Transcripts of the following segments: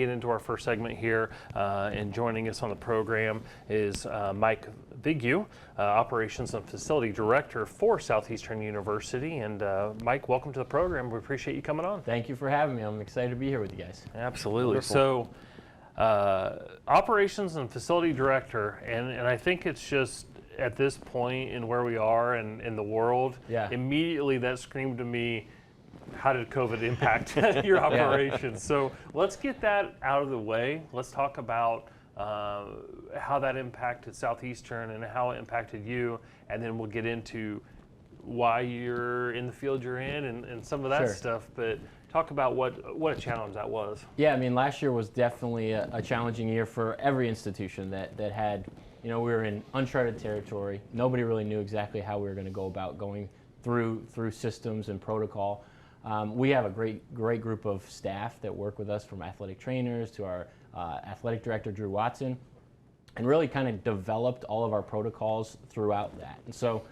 get into our first segment here. And joining us on the program is Mike Vigue, Operations and Facility Director for Southeastern University. And Mike, welcome to the program. We appreciate you coming on. Thank you for having me. I'm excited to be here with you guys. Absolutely. Wonderful. So, Operations and Facility Director, and I think it's just at this point in where we are and in the world, immediately that screamed to me, how did COVID impact your operations? So let's get that out of the way. Let's talk about how that impacted Southeastern and how it impacted you, and then we'll get into why you're in the field you're in and some of that stuff. But talk about what a challenge that was. Yeah, I mean, last year was definitely a challenging year for every institution that had, we were in uncharted territory. Nobody really knew exactly how we were going to go about going through systems and protocol. We have a great group of staff that work with us, from athletic trainers to our athletic director, Drew Watson, and really kind of developed all of our protocols throughout that. And so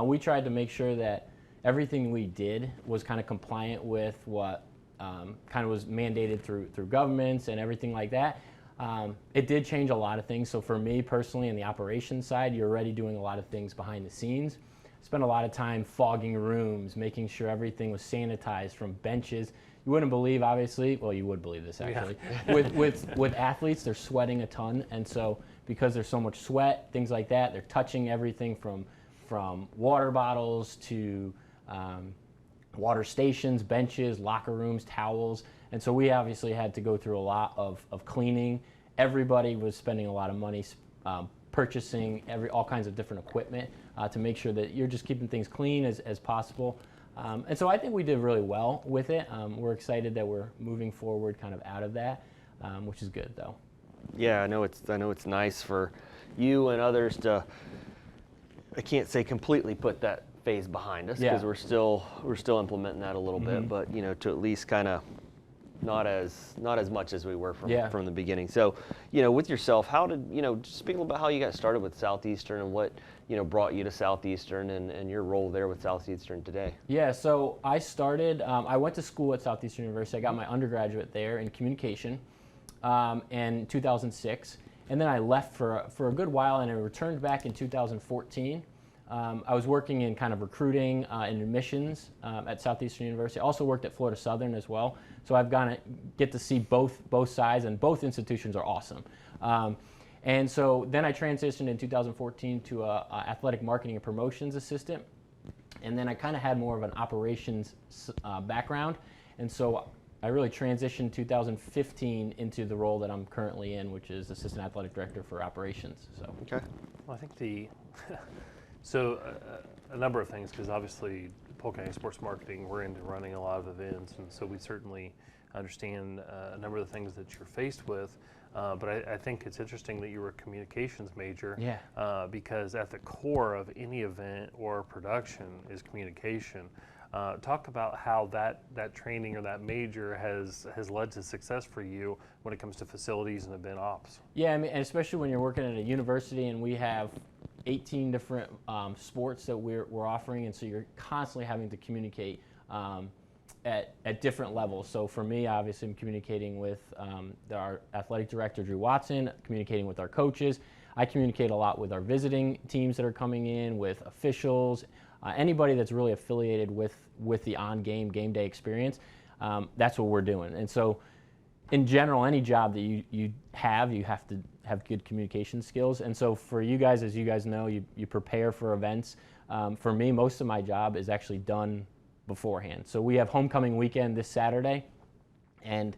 we tried to make sure that everything we did was kind of compliant with what kind of was mandated through governments and everything like that. It did change a lot of things. So for me personally, in the operations side, you're already doing a lot of things behind the scenes. Spent a lot of time fogging rooms, making sure everything was sanitized from benches. You wouldn't believe, obviously, well, you would believe this actually. Yeah. with athletes, they're sweating a ton, and so because there's so much sweat, things like that, they're touching everything from water bottles to water stations, benches, locker rooms, towels. And so we obviously had to go through a lot of cleaning. Everybody was spending a lot of money purchasing all kinds of different equipment to make sure that you're just keeping things clean as possible. And so I think we did really well with it. We're excited that we're moving forward kind of out of that, which is good though. Yeah, I know it's nice for you and others to, I can't say completely put that phase behind us, because we're still implementing that a little bit, but to at least kind of not as much as we were from the beginning. So, with yourself, how did, just speak a little about how you got started with Southeastern and what, brought you to Southeastern and your role there with Southeastern today. Yeah, so I started, I went to school at Southeastern University. I got my undergraduate there in communication in 2006. And then I left for a good while, and I returned back in 2014. I was working in kind of recruiting and admissions at Southeastern University. I also worked at Florida Southern as well. So I've get to see both sides, and both institutions are awesome. And so then I transitioned in 2014 to a athletic marketing and promotions assistant. And then I kind of had more of an operations background. And so I really transitioned 2015 into the role that I'm currently in, which is assistant athletic director for operations. So. Okay. Well, I think a number of things, because obviously Polk County Sports Marketing, we're into running a lot of events, and so we certainly understand a number of the things that you're faced with. But I think it's interesting that you were a communications major, because at the core of any event or production is communication. Talk about how that training or that major has led to success for you when it comes to facilities and event ops. Yeah, I mean, and especially when you're working at a university and we have 18 different sports that we're offering, and so you're constantly having to communicate at different levels. So for me, obviously, I'm communicating with our athletic director, Drew Watson, communicating with our coaches. I communicate a lot with our visiting teams that are coming in, with officials, anybody that's really affiliated with the on-game, game day experience. That's what we're doing. And so in general, any job that you have to have good communication skills. And so for you guys, as you guys know, you prepare for events. For me, most of my job is actually done beforehand. So we have homecoming weekend this Saturday, and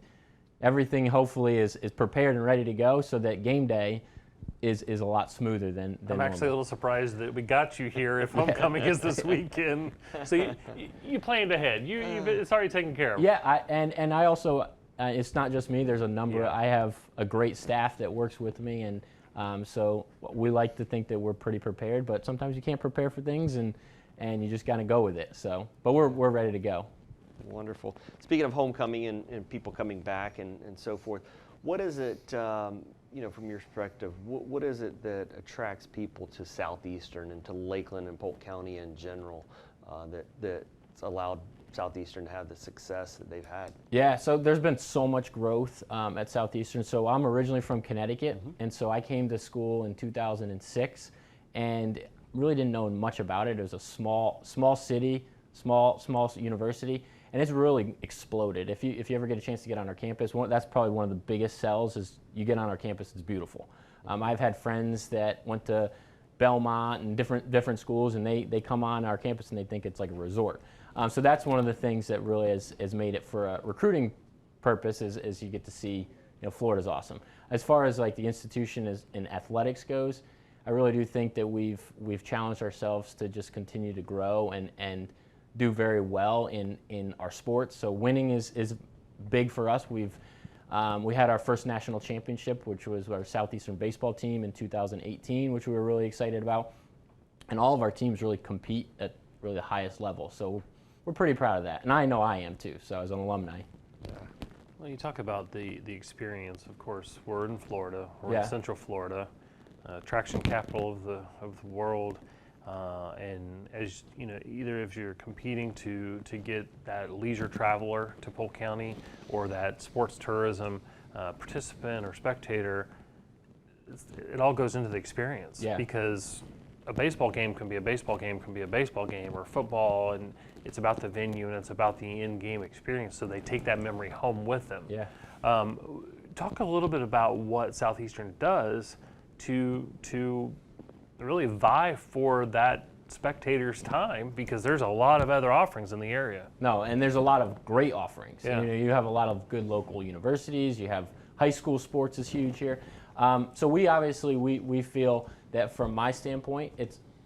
everything hopefully is prepared and ready to go so that game day is a lot smoother than I'm actually a little surprised that we got you here if homecoming is this weekend. So you planned ahead. It's already taken care of. Yeah, and I also, it's not just me. There's a number. I have a great staff that works with me, and so we like to think that we're pretty prepared. But sometimes you can't prepare for things, and you just got to go with it. So, but we're ready to go. Wonderful. Speaking of homecoming and people coming back and so forth, what is it, from your perspective, what is it that attracts people to Southeastern and to Lakeland and Polk County in general that's allowed Southeastern to have the success that they've had? Yeah, so there's been so much growth at Southeastern. So I'm originally from Connecticut, and so I came to school in 2006, and really didn't know much about it. It was a small city, small university, and it's really exploded. If you ever get a chance to get on our campus, that's probably one of the biggest sells is you get on our campus, it's beautiful. I've had friends that went to Belmont and different schools, and they come on our campus and they think it's like a resort. So that's one of the things that really has made it for a recruiting purpose is you get to see, Florida's awesome. As far as like the institution in athletics goes, I really do think that we've challenged ourselves to just continue to grow and do very well in our sports. So winning is big for us. We had our first national championship, which was our Southeastern baseball team in 2018, which we were really excited about. And all of our teams really compete at really the highest level. So we're pretty proud of that. And I know I am too, so as an alumni. Yeah. Well, you talk about the experience, of course. We're in Florida. We're in Central Florida, attraction capital of the world. And as either if you're competing to get that leisure traveler to Polk County or that sports tourism participant or spectator, it all goes into the experience. Yeah. Because a baseball game can be a baseball game, or football, and it's about the venue and it's about the in-game experience. So they take that memory home with them. Yeah. Talk a little bit about what Southeastern does to really vie for that spectator's time, because there's a lot of other offerings in the area. No, and there's a lot of great offerings. Yeah. You have a lot of good local universities. You have high school sports is huge here. So we feel that from my standpoint,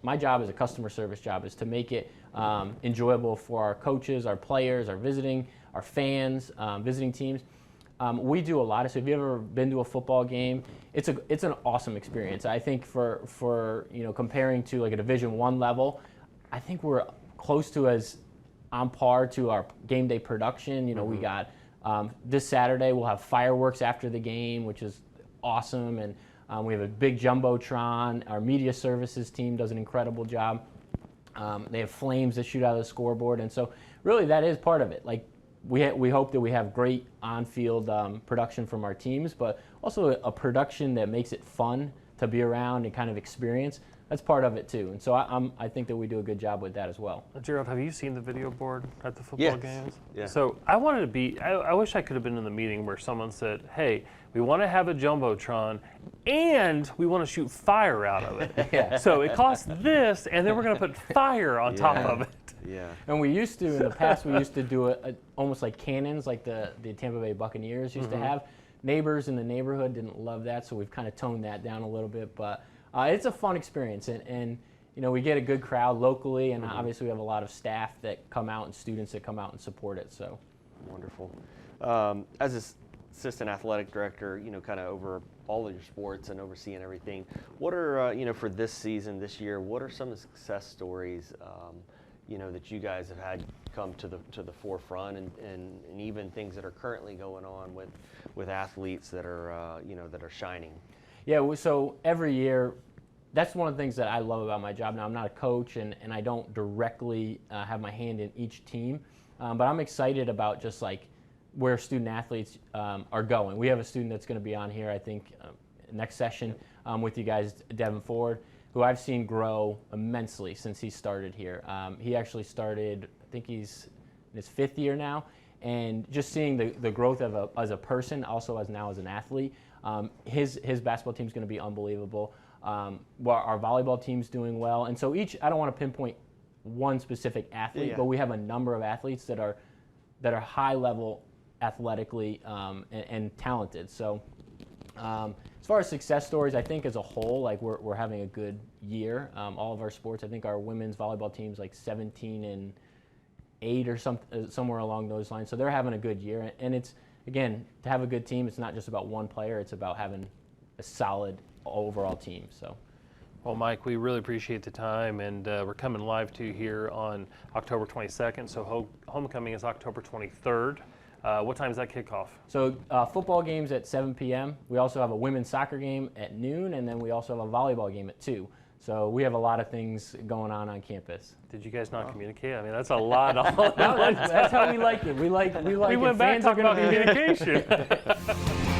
my job as a customer service job is to make it enjoyable for our coaches, our players, our fans, visiting teams. We do a lot of, so if you've ever been to a football game, it's an awesome experience. I think for comparing to like a Division I level, I think we're close to as on par to our game day production. We got this Saturday we'll have fireworks after the game, which is awesome, and we have a big jumbotron. Our media services team does an incredible job. They have flames that shoot out of the scoreboard, and so really that is part of it. Like we hope that we have great on-field production from our teams, but also a production that makes it fun to be around and kind of experience. That's part of it too, and so I think that we do a good job with that as well. Gerald, have you seen the video board at the football games? Yeah. So I wanted to be. I wish I could have been in the meeting where someone said, "Hey, we want to have a jumbotron, and we want to shoot fire out of it. Yeah. So it costs this, and then we're going to put fire on top of it." Yeah. And we used to, in the past, we used to do it almost like cannons, like the Tampa Bay Buccaneers used to have. Neighbors in the neighborhood didn't love that, so we've kind of toned that down a little bit. But it's a fun experience, and we get a good crowd locally, and obviously we have a lot of staff that come out and students that come out and support it. So wonderful. As an assistant athletic director, kind of over all of your sports and overseeing everything, what are for this season, this year, what are some of the success stories that you guys have had come to the forefront, and even things that are currently going on with athletes that are that are shining? Yeah, so every year, that's one of the things that I love about my job. Now, I'm not a coach, and I don't directly have my hand in each team, but I'm excited about just like where student athletes are going. We have a student that's going to be on here, I think, next session with you guys, Devin Ford, who I've seen grow immensely since he started here. He actually started, I think he's in his 5th year now, and just seeing the growth of as a person, also as now as an athlete. His basketball team's going to be unbelievable. Our volleyball team's doing well, and so I don't want to pinpoint one specific athlete, but we have a number of athletes that are high level athletically and talented. So as far as success stories, I think as a whole, like we're having a good year. All of our sports, I think our women's volleyball team's like 17-8 or somewhere along those lines. So they're having a good year, and it's, again, to have a good team, it's not just about one player, it's about having a solid overall team. So, well, Mike, we really appreciate the time, and we're coming live to you here on October 22nd, so homecoming is October 23rd. What time is that kickoff? So football game's at 7 p.m. We also have a women's soccer game at noon, and then we also have a volleyball game at 2. So we have a lot of things going on campus. Did you guys not communicate? I mean, that's a lot. All No, that's how we like it. We like we it. went back Fans are talking about gonna be- communication.